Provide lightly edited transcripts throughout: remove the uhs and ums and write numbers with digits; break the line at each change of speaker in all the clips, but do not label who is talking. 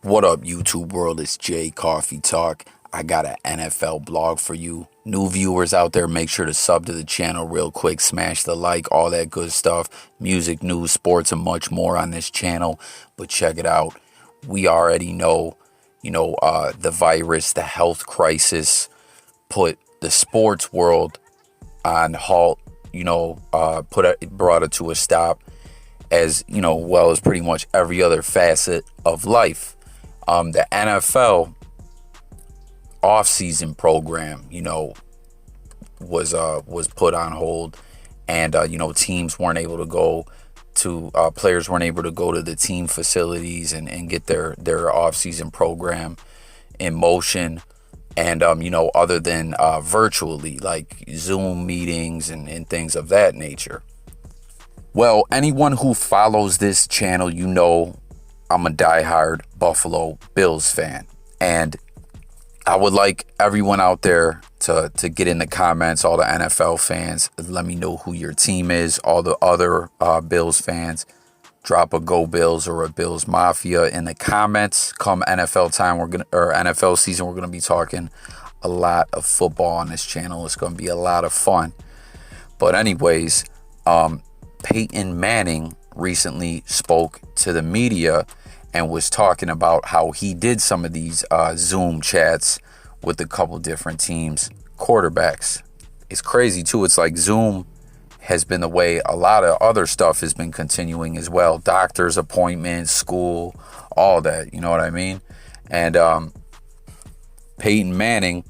What up, YouTube world? It's Jay Coffee Talk. I got an NFL blog for you. New viewers out there, make sure to sub to the channel real quick. Smash the like, all that good stuff. Music, news, sports, and much more on this channel. But check it out. We already know, the virus, the health crisis put the sports world on halt, brought it to a stop as, well as pretty much every other facet of life. The NFL off-season program, was put on hold, and teams weren't able to go to players weren't able to go to the team facilities and get their off-season program in motion, and other than virtually, like Zoom meetings and things of that nature. Well, anyone who follows this channel, I'm a diehard Buffalo Bills fan. And I would like everyone out there to get in the comments, all the NFL fans, let me know who your team is. All the other Bills fans, drop a Go Bills or a Bills Mafia in the comments. Come NFL time, NFL season, we're gonna be talking a lot of football on this channel. It's gonna be a lot of fun. But anyways, Peyton Manning recently spoke to the media and was talking about how he did some of these Zoom chats with a couple different teams' quarterbacks. It's crazy too. It's like Zoom has been the way a lot of other stuff has been continuing as well. Doctor's appointments, school, all that. You know what I mean? And Peyton Manning,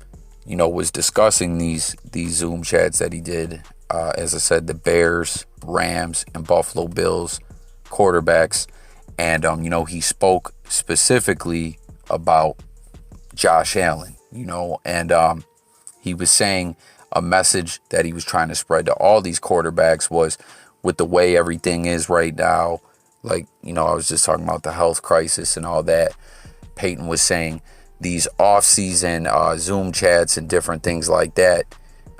was discussing these Zoom chats that he did. As I said, the Bears, Rams, and Buffalo Bills quarterbacks. And, he spoke specifically about Josh Allen, and he was saying a message that he was trying to spread to all these quarterbacks was, with the way everything is right now, like, I was just talking about the health crisis and all that. Peyton was saying these off-season Zoom chats and different things like that,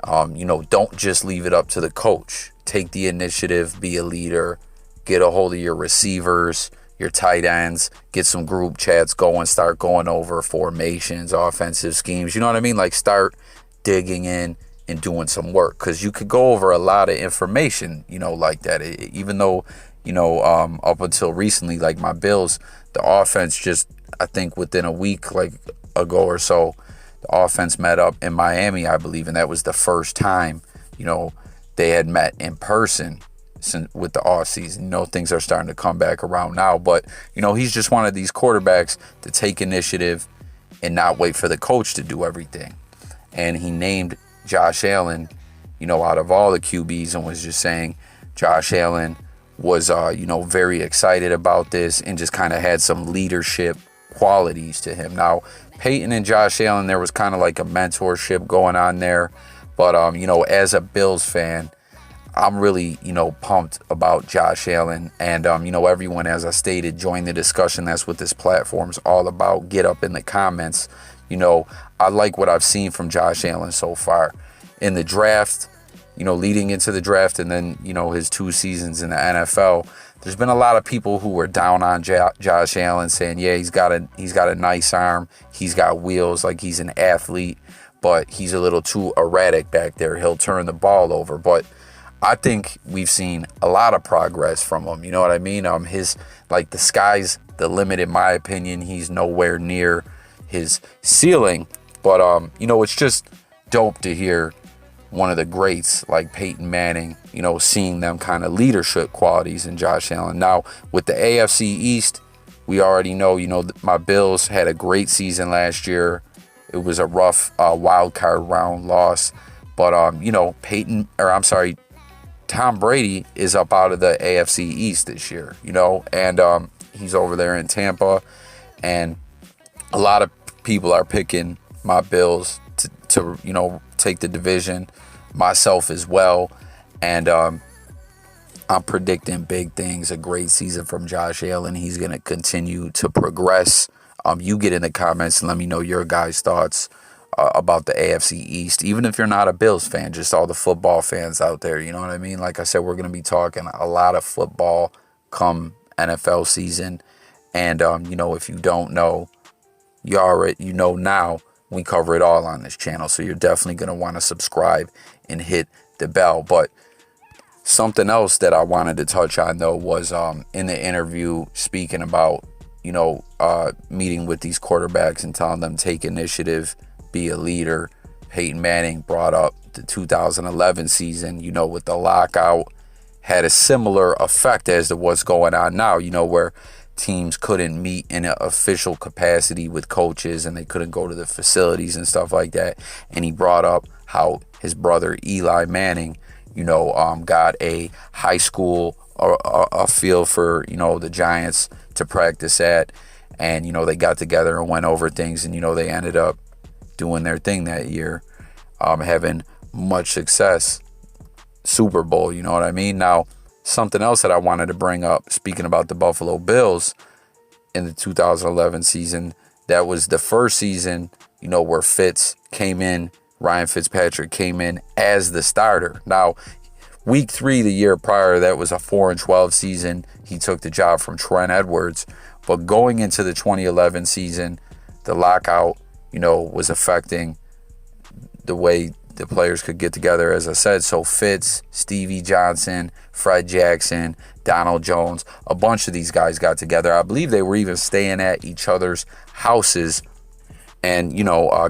don't just leave it up to the coach. Take the initiative, be a leader, get a hold of your receivers, your tight ends, get some group chats going, start going over formations, offensive schemes. You know what I mean? Like, start digging in and doing some work, because you could go over a lot of information, like that. Even though, up until recently, like my Bills, the offense just, I think within a week, like ago or so, the offense met up in Miami, I believe, and that was the first time, they had met in person with the offseason. Things are starting to come back around now, but he's just one of these quarterbacks to take initiative and not wait for the coach to do everything. And he named Josh Allen, out of all the QBs, and was just saying Josh Allen was very excited about this and just kind of had some leadership qualities to him. Now, Peyton and Josh Allen, there was kind of like a mentorship going on there, but as a Bills fan, I'm really, pumped about Josh Allen. And, everyone, as I stated, join the discussion. That's what this platform's all about. Get up in the comments. I like what I've seen from Josh Allen so far in the draft, leading into the draft, and then, his 2 seasons in the NFL. There's been a lot of people who were down on Josh Allen, saying, yeah, he's got a nice arm. He's got wheels, like he's an athlete, but he's a little too erratic back there. He'll turn the ball over. But I think we've seen a lot of progress from him. You know what I mean? The sky's the limit, in my opinion. He's nowhere near his ceiling. But, it's just dope to hear one of the greats like Peyton Manning, seeing them kind of leadership qualities in Josh Allen. Now, with the AFC East, we already know, my Bills had a great season last year. It was a rough wild card round loss. But, Tom Brady is up out of the AFC East this year, and he's over there in Tampa, and a lot of people are picking my Bills to take the division, myself as well, and I'm predicting big things, a great season from Josh Allen. He's going to continue to progress. You get in the comments and let me know your guys' thoughts about the AFC East, even if you're not a Bills fan, just all the football fans out there, you know what I mean? Like I said, we're going to be talking a lot of football come NFL season, And, if you don't know, you know now. We cover it all on this channel. So you're definitely going to want to subscribe and hit the bell. But something else that I wanted to touch on, though, was in the interview speaking about, meeting with these quarterbacks and telling them take initiative, be a leader. Peyton Manning brought up the 2011 season, with the lockout, had a similar effect as to what's going on now, where teams couldn't meet in an official capacity with coaches and they couldn't go to the facilities and stuff like that. And he brought up how his brother Eli Manning, got a high school or a field for, the Giants to practice at. And, they got together and went over things and, they ended up doing their thing that year, having much success. Super Bowl, you know what I mean? Now, something else that I wanted to bring up, speaking about the Buffalo Bills in the 2011 season, that was the first season, where Fitz came in, Ryan Fitzpatrick came in as the starter. Now, week 3 the year prior, that was a 4-12 season. He took the job from Trent Edwards. But going into the 2011 season, the lockout, was affecting the way the players could get together, as I said. So Fitz, Stevie Johnson, Fred Jackson, Donald Jones, a bunch of these guys got together. I believe they were even staying at each other's houses and,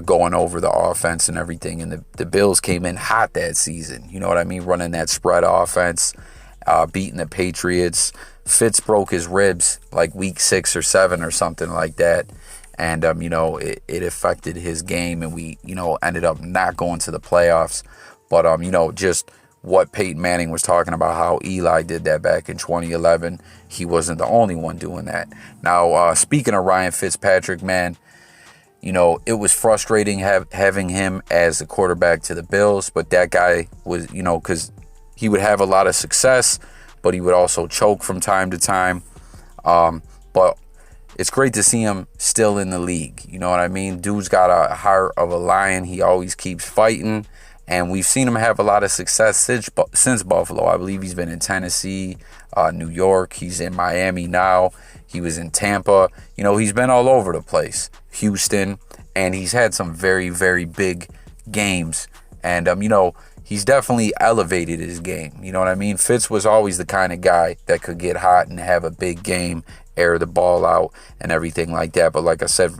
going over the offense and everything. And the Bills came in hot that season, you know what I mean? Running that spread offense, beating the Patriots. Fitz broke his ribs like week 6 or 7 or something like that. And, it affected his game, and we, ended up not going to the playoffs. But, just what Peyton Manning was talking about, how Eli did that back in 2011. He wasn't the only one doing that. Now, speaking of Ryan Fitzpatrick, man, it was frustrating having him as the quarterback to the Bills. But that guy was, because he would have a lot of success, but he would also choke from time to time. But it's great to see him still in the league. You know what I mean? Dude's got a heart of a lion. He always keeps fighting. And we've seen him have a lot of success since Buffalo. I believe he's been in Tennessee, New York. He's in Miami now. He was in Tampa. He's been all over the place. Houston. And he's had some very, very big games. And, he's definitely elevated his game. You know what I mean? Fitz was always the kind of guy that could get hot and have a big game, air the ball out and everything like that. But like I said,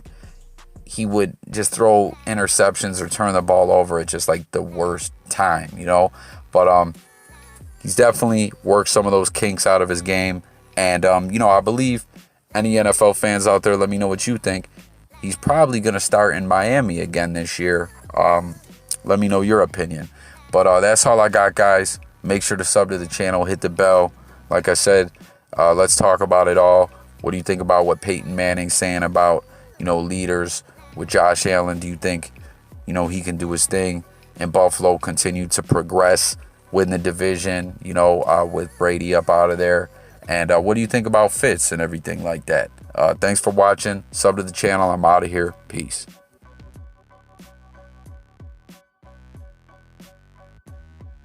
he would just throw interceptions or turn the ball over at just like the worst time, But he's definitely worked some of those kinks out of his game. And, I believe any NFL fans out there, let me know what you think. He's probably going to start in Miami again this year. Let me know your opinion. But that's all I got, guys. Make sure to sub to the channel, hit the bell. Like I said, let's talk about it all. What do you think about what Peyton Manning's saying about, leaders with Josh Allen? Do you think, he can do his thing and Buffalo continue to progress, win the division, with Brady up out of there? And what do you think about Fitz and everything like that? Thanks for watching. Sub to the channel. I'm out of here. Peace.